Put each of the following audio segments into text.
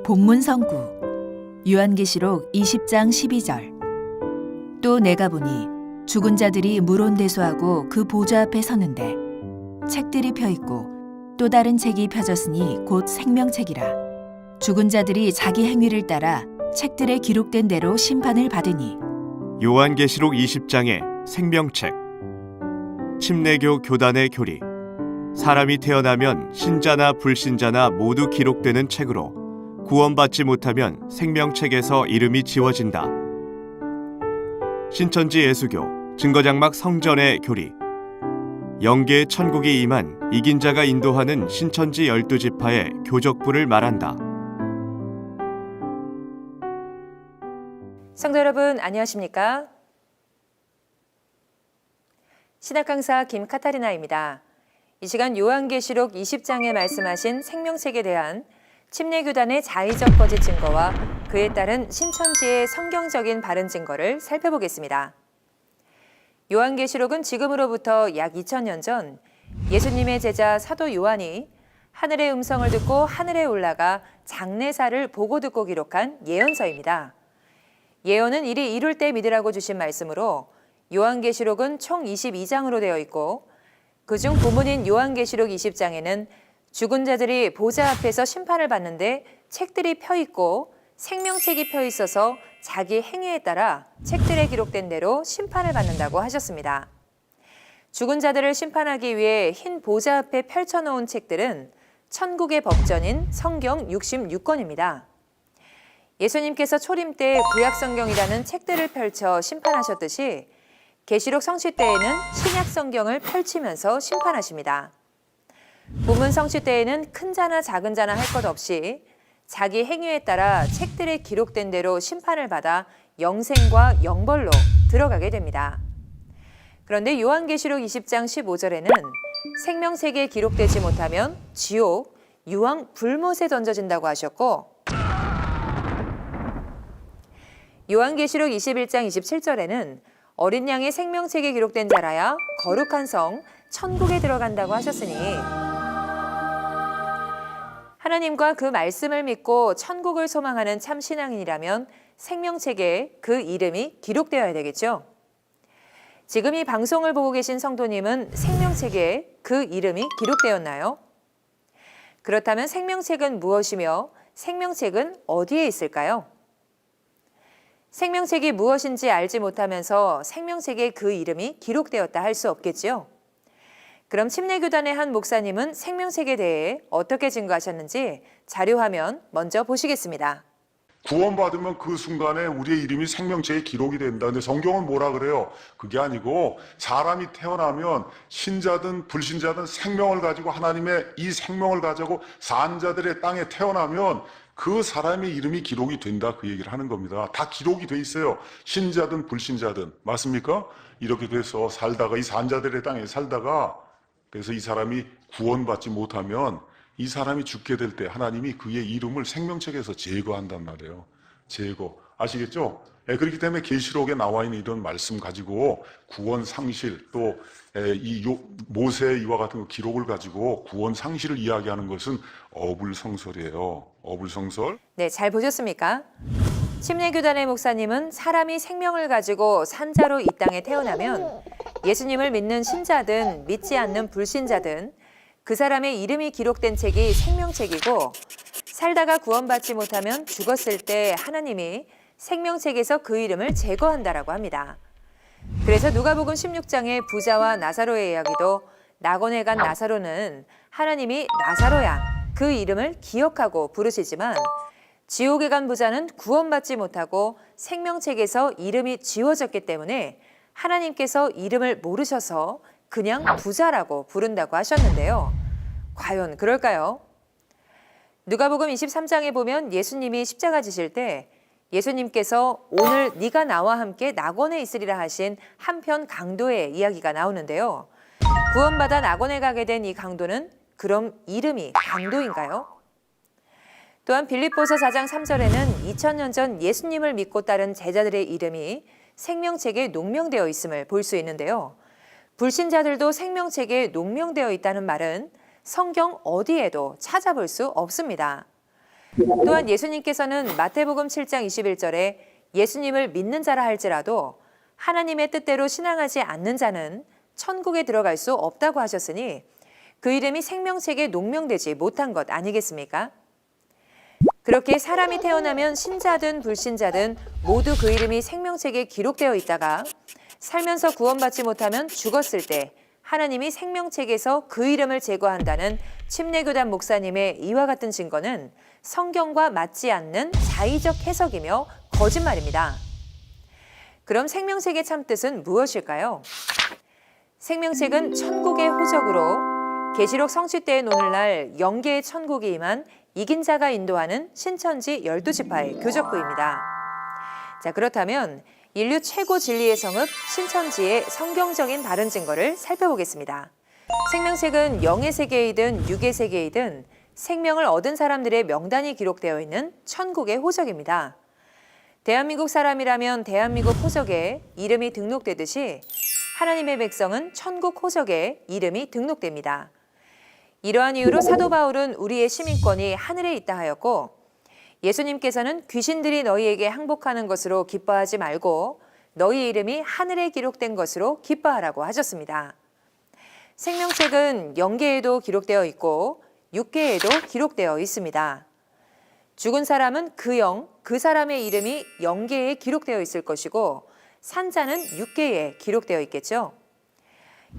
본문성구 요한계시록 20장 12절. 또 내가 보니 죽은 자들이 물온대소하고 그 보좌 앞에 서는데 책들이 펴있고 또 다른 책이 펴졌으니 곧 생명책이라. 죽은 자들이 자기 행위를 따라 책들에 기록된 대로 심판을 받으니. 요한계시록 20장의 생명책. 침례교 교단의 교리. 사람이 태어나면 신자나 불신자나 모두 기록되는 책으로 구원받지 못하면 생명책에서 이름이 지워진다. 신천지 예수교 증거장막 성전의 교리. 영계의 천국이 임한 이긴 자가 인도하는 신천지 12지파의 교적부를 말한다. 성도 여러분, 안녕하십니까? 신학 강사 김카타리나입니다. 이 시간 요한계시록 20장에 말씀하신 생명책에 대한 침례교단의 자의적 거짓 증거와 그에 따른 신천지의 성경적인 바른 증거를 살펴보겠습니다. 요한계시록은 지금으로부터 약 2000년 전 예수님의 제자 사도 요한이 하늘의 음성을 듣고 하늘에 올라가 장래사를 보고 듣고 기록한 예언서입니다. 예언은 일이 이룰 때 믿으라고 주신 말씀으로 요한계시록은 총 22장으로 되어 있고 그중 본문인 요한계시록 20장에는 죽은 자들이 보좌 앞에서 심판을 받는데 책들이 펴 있고 생명책이 펴 있어서 자기 행위에 따라 책들에 기록된 대로 심판을 받는다고 하셨습니다. 죽은 자들을 심판하기 위해 흰 보좌 앞에 펼쳐놓은 책들은 천국의 법전인 성경 66권입니다. 예수님께서 초림 때 구약성경이라는 책들을 펼쳐 심판하셨듯이 계시록 성취 때에는 신약 성경을 펼치면서 심판하십니다. 본문 성취 때에는 큰 자나 작은 자나 할 것 없이 자기 행위에 따라 책들에 기록된 대로 심판을 받아 영생과 영벌로 들어가게 됩니다. 그런데 요한계시록 20장 15절에는 생명책에 기록되지 못하면 지옥, 유황, 불못에 던져진다고 하셨고 요한계시록 21장 27절에는 어린 양의 생명책에 기록된 자라야 거룩한 성, 천국에 들어간다고 하셨으니 하나님과 그 말씀을 믿고 천국을 소망하는 참 신앙인이라면 생명책에 그 이름이 기록되어야 되겠죠. 지금 이 방송을 보고 계신 성도님은 생명책에 그 이름이 기록되었나요? 그렇다면 생명책은 무엇이며 생명책은 어디에 있을까요? 생명책이 무엇인지 알지 못하면서 생명책에 그 이름이 기록되었다 할 수 없겠지요. 그럼 침례교단의 한 목사님은 생명책에 대해 어떻게 증거하셨는지 자료화면 먼저 보시겠습니다. 구원받으면 그 순간에 우리의 이름이 생명책에 기록이 된다. 근데 성경은 뭐라 그래요? 그게 아니고 사람이 태어나면 신자든 불신자든 생명을 가지고 하나님의 이 생명을 가지고 산 자들의 땅에 태어나면 그 사람의 이름이 기록이 된다, 그 얘기를 하는 겁니다. 다 기록이 돼 있어요. 신자든 불신자든. 맞습니까? 이렇게 돼서 살다가 이 산자들의 땅에 살다가 그래서 이 사람이 구원받지 못하면 이 사람이 죽게 될 때 하나님이 그의 이름을 생명책에서 제거한단 말이에요. 제거. 아시겠죠? 그렇기 때문에 계시록에 나와 있는 이런 말씀 가지고 구원 상실 또 이 모세의 이와 같은 기록을 가지고 구원 상실을 이야기하는 것은 어불성설이에요. 어불성설. 네, 잘 보셨습니까? 침례교단의 목사님은 사람이 생명을 가지고 산자로 이 땅에 태어나면 예수님을 믿는 신자든 믿지 않는 불신자든 그 사람의 이름이 기록된 책이 생명책이고 살다가 구원받지 못하면 죽었을 때 하나님이 생명책에서 그 이름을 제거한다라고 합니다. 그래서 누가복음 16장의 부자와 나사로의 이야기도 낙원에 간 나사로는 하나님이 나사로야 그 이름을 기억하고 부르시지만 지옥에 간 부자는 구원받지 못하고 생명책에서 이름이 지워졌기 때문에 하나님께서 이름을 모르셔서 그냥 부자라고 부른다고 하셨는데요. 과연 그럴까요? 누가복음 23장에 보면 예수님이 십자가 지실 때 예수님께서 오늘 네가 나와 함께 낙원에 있으리라 하신 한편 강도의 이야기가 나오는데요. 구원받아 낙원에 가게 된 이 강도는 그럼 이름이 강도인가요? 또한 빌립보서 4장 3절에는 2000년 전 예수님을 믿고 따른 제자들의 이름이 생명책에 농명되어 있음을 볼 수 있는데요. 불신자들도 생명책에 농명되어 있다는 말은 성경 어디에도 찾아볼 수 없습니다. 또한 예수님께서는 마태복음 7장 21절에 예수님을 믿는 자라 할지라도 하나님의 뜻대로 신앙하지 않는 자는 천국에 들어갈 수 없다고 하셨으니 그 이름이 생명책에 농명되지 못한 것 아니겠습니까? 그렇게 사람이 태어나면 신자든 불신자든 모두 그 이름이 생명책에 기록되어 있다가 살면서 구원받지 못하면 죽었을 때 하나님이 생명책에서 그 이름을 제거한다는 침례교단 목사님의 이와 같은 증거는 성경과 맞지 않는 자의적 해석이며 거짓말입니다. 그럼 생명책의 참뜻은 무엇일까요? 생명책은 천국의 호적으로 계시록 성취 때의 오늘날 영계의 천국이 임한 이긴 자가 인도하는 신천지 12지파의 교적부입니다. 자, 그렇다면 인류 최고 진리의 성읍 신천지의 성경적인 다른 증거를 살펴보겠습니다. 생명책은 영의 세계이든 육의 세계이든 생명을 얻은 사람들의 명단이 기록되어 있는 천국의 호적입니다. 대한민국 사람이라면 대한민국 호적에 이름이 등록되듯이 하나님의 백성은 천국 호적에 이름이 등록됩니다. 이러한 이유로 사도 바울은 우리의 시민권이 하늘에 있다 하였고 예수님께서는 귀신들이 너희에게 항복하는 것으로 기뻐하지 말고 너희 이름이 하늘에 기록된 것으로 기뻐하라고 하셨습니다. 생명책은 영계에도 기록되어 있고 육계에도 기록되어 있습니다. 죽은 사람은 그 사람의 이름이 영계에 기록되어 있을 것이고 산자는 육계에 기록되어 있겠죠.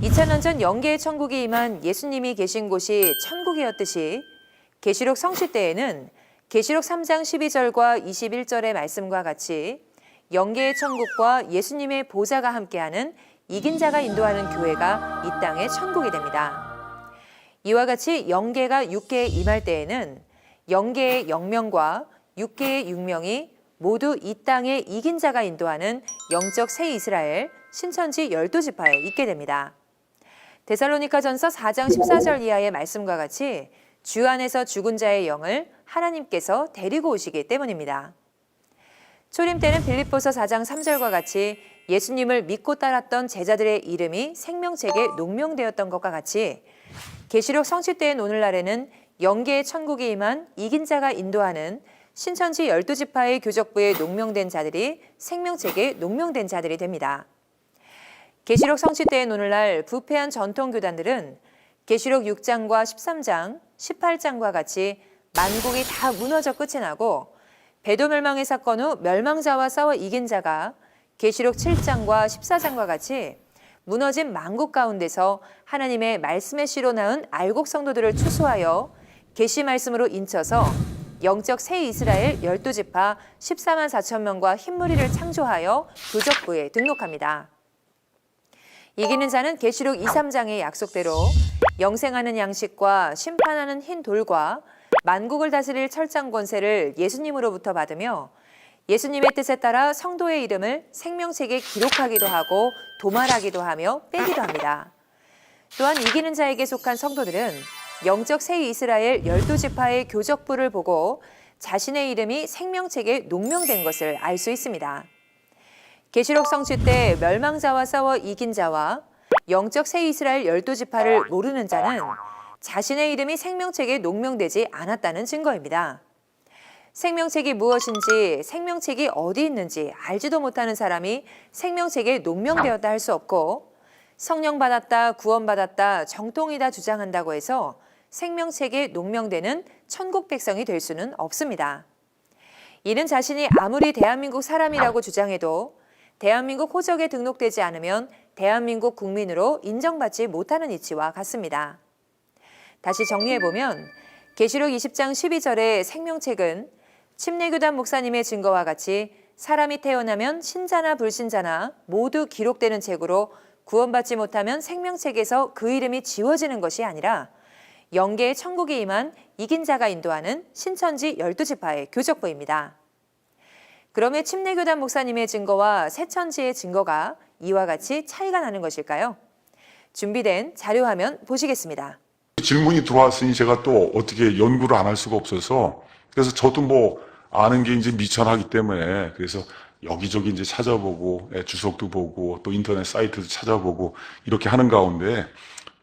2000년 전 영계의 천국이 임한 예수님이 계신 곳이 천국이었듯이 계시록 성취 때에는 계시록 3장 12절과 21절의 말씀과 같이 영계의 천국과 예수님의 보좌가 함께하는 이긴 자가 인도하는 교회가 이 땅의 천국이 됩니다. 이와 같이 영계가 육계에 임할 때에는 영계의 영명과 육계의 육명이 모두 이 땅에 이긴 자가 인도하는 영적 새 이스라엘 신천지 12지파에 있게 됩니다. 데살로니가전서 4장 14절 이하의 말씀과 같이 주 안에서 죽은 자의 영을 하나님께서 데리고 오시기 때문입니다. 초림 때는 빌립보서 4장 3절과 같이 예수님을 믿고 따랐던 제자들의 이름이 생명책에 농명되었던 것과 같이 계시록 성취 때인 오늘날에는 영계의 천국이 임한 이긴 자가 인도하는 신천지 12지파의 교적부에 농명된 자들이 생명책에 농명된 자들이 됩니다. 계시록 성취 때인 오늘날 부패한 전통교단들은 계시록 6장과 13장, 18장과 같이 만국이 다 무너져 끝이 나고 배도멸망의 사건 후 멸망자와 싸워 이긴 자가 계시록 7장과 14장과 같이 무너진 만국 가운데서 하나님의 말씀의 씨로 낳은 알곡 성도들을 추수하여 계시 말씀으로 인쳐서 영적 새 이스라엘 12지파 14만 4천 명과 흰무리를 창조하여 교적부에 등록합니다. 이기는 자는 계시록 2, 3장의 약속대로 영생하는 양식과 심판하는 흰 돌과 만국을 다스릴 철장 권세를 예수님으로부터 받으며 예수님의 뜻에 따라 성도의 이름을 생명책에 기록하기도 하고 도말하기도 하며 빼기도 합니다. 또한 이기는 자에게 속한 성도들은 영적 새 이스라엘 12지파의 교적부를 보고 자신의 이름이 생명책에 농명된 것을 알 수 있습니다. 계시록 성취 때 멸망자와 싸워 이긴 자와 영적 새 이스라엘 12지파를 모르는 자는 자신의 이름이 생명책에 농명되지 않았다는 증거입니다. 생명책이 무엇인지, 생명책이 어디 있는지 알지도 못하는 사람이 생명책에 농명되었다 할 수 없고 성령 받았다, 구원받았다, 정통이다 주장한다고 해서 생명책에 농명되는 천국 백성이 될 수는 없습니다. 이는 자신이 아무리 대한민국 사람이라고 주장해도 대한민국 호적에 등록되지 않으면 대한민국 국민으로 인정받지 못하는 이치와 같습니다. 다시 정리해보면 계시록 20장 12절의 생명책은 침례교단 목사님의 증거와 같이 사람이 태어나면 신자나 불신자나 모두 기록되는 책으로 구원받지 못하면 생명책에서 그 이름이 지워지는 것이 아니라 영계의 천국에 임한 이긴 자가 인도하는 신천지 12지파의 교적부입니다. 그러면 침례교단 목사님의 증거와 새천지의 증거가 이와 같이 차이가 나는 것일까요? 준비된 자료화면 보시겠습니다. 질문이 들어왔으니 제가 또 어떻게 연구를 안 할 수가 없어서 그래서 저도 뭐 아는 게 이제 미천하기 때문에 그래서 여기저기 이제 찾아보고 주석도 보고 또 인터넷 사이트도 찾아보고 이렇게 하는 가운데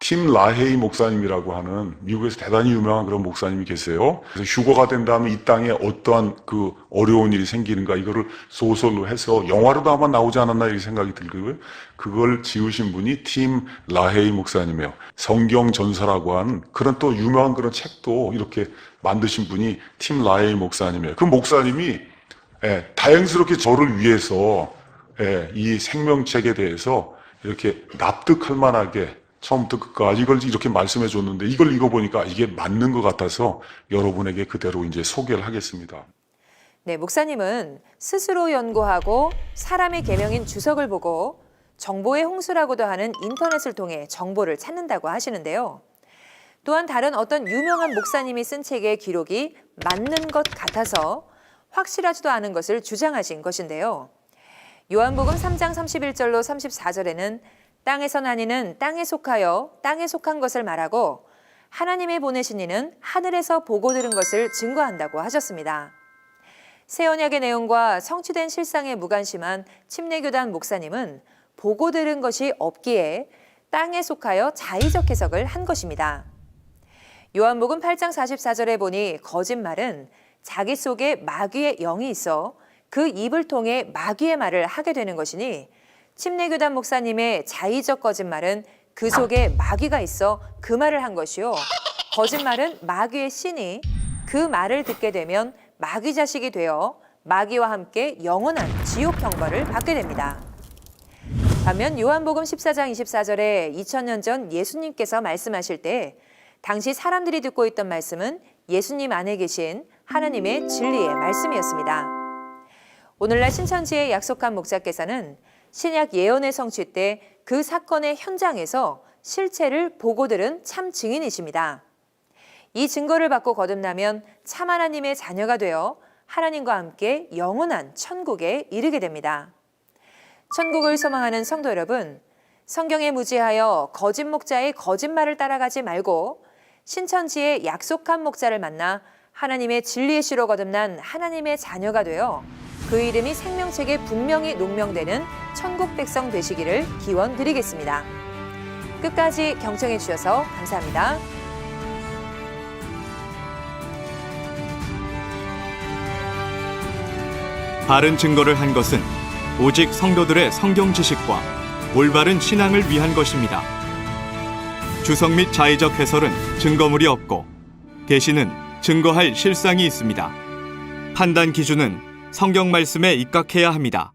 팀 라헤이 목사님이라고 하는 미국에서 대단히 유명한 그런 목사님이 계세요. 그래서 휴거가 된 다음에 이 땅에 어떠한 그 어려운 일이 생기는가 이거를 소설로 해서 영화로도 아마 나오지 않았나 이렇게 생각이 들고요. 그걸 지으신 분이 팀 라헤이 목사님이에요. 성경 전서라고 하는 그런 또 유명한 그런 책도 이렇게 만드신 분이 팀 라헤이 목사님이에요. 그 목사님이 다행스럽게 저를 위해서 이 생명책에 대해서 이렇게 납득할 만하게 처음부터 끝까지 이걸 이렇게 말씀해 줬는데 이걸 읽어보니까 이게 맞는 것 같아서 여러분에게 그대로 이제 소개를 하겠습니다. 네, 목사님은 스스로 연구하고 사람의 계명인 주석을 보고 정보의 홍수라고도 하는 인터넷을 통해 정보를 찾는다고 하시는데요. 또한 다른 어떤 유명한 목사님이 쓴 책의 기록이 맞는 것 같아서 확실하지도 않은 것을 주장하신 것인데요. 요한복음 3장 31절로 34절에는 땅에서 난 이는 땅에 속하여 땅에 속한 것을 말하고 하나님의 보내신 이는 하늘에서 보고 들은 것을 증거한다고 하셨습니다. 새 언약의 내용과 성취된 실상에 무관심한 침례교단 목사님은 보고 들은 것이 없기에 땅에 속하여 자의적 해석을 한 것입니다. 요한복음 8장 44절에 보니 거짓말은 자기 속에 마귀의 영이 있어 그 입을 통해 마귀의 말을 하게 되는 것이니 침례교단 목사님의 자의적 거짓말은 그 속에 마귀가 있어 그 말을 한 것이요. 거짓말은 마귀의 신이 그 말을 듣게 되면 마귀 자식이 되어 마귀와 함께 영원한 지옥 형벌을 받게 됩니다. 반면 요한복음 14장 24절에 2000년 전 예수님께서 말씀하실 때 당시 사람들이 듣고 있던 말씀은 예수님 안에 계신 하나님의 진리의 말씀이었습니다. 오늘날 신천지에 약속한 목사께서는 신약 예언의 성취 때 그 사건의 현장에서 실체를 보고 들은 참 증인이십니다. 이 증거를 받고 거듭나면 참 하나님의 자녀가 되어 하나님과 함께 영원한 천국에 이르게 됩니다. 천국을 소망하는 성도 여러분, 성경에 무지하여 거짓 목자의 거짓말을 따라가지 말고 신천지의 약속한 목자를 만나 하나님의 진리의 씨로 거듭난 하나님의 자녀가 되어 그 이름이 생명책에 분명히 농명되는 천국 백성 되시기를 기원드리겠습니다. 끝까지 경청해 주셔서 감사합니다. 바른 증거를 한 것은 오직 성도들의 성경 지식과 올바른 신앙을 위한 것입니다. 주석 및 자의적 해설은 증거물이 없고 계시는 증거할 실상이 있습니다. 판단 기준은 성경 말씀에 입각해야 합니다.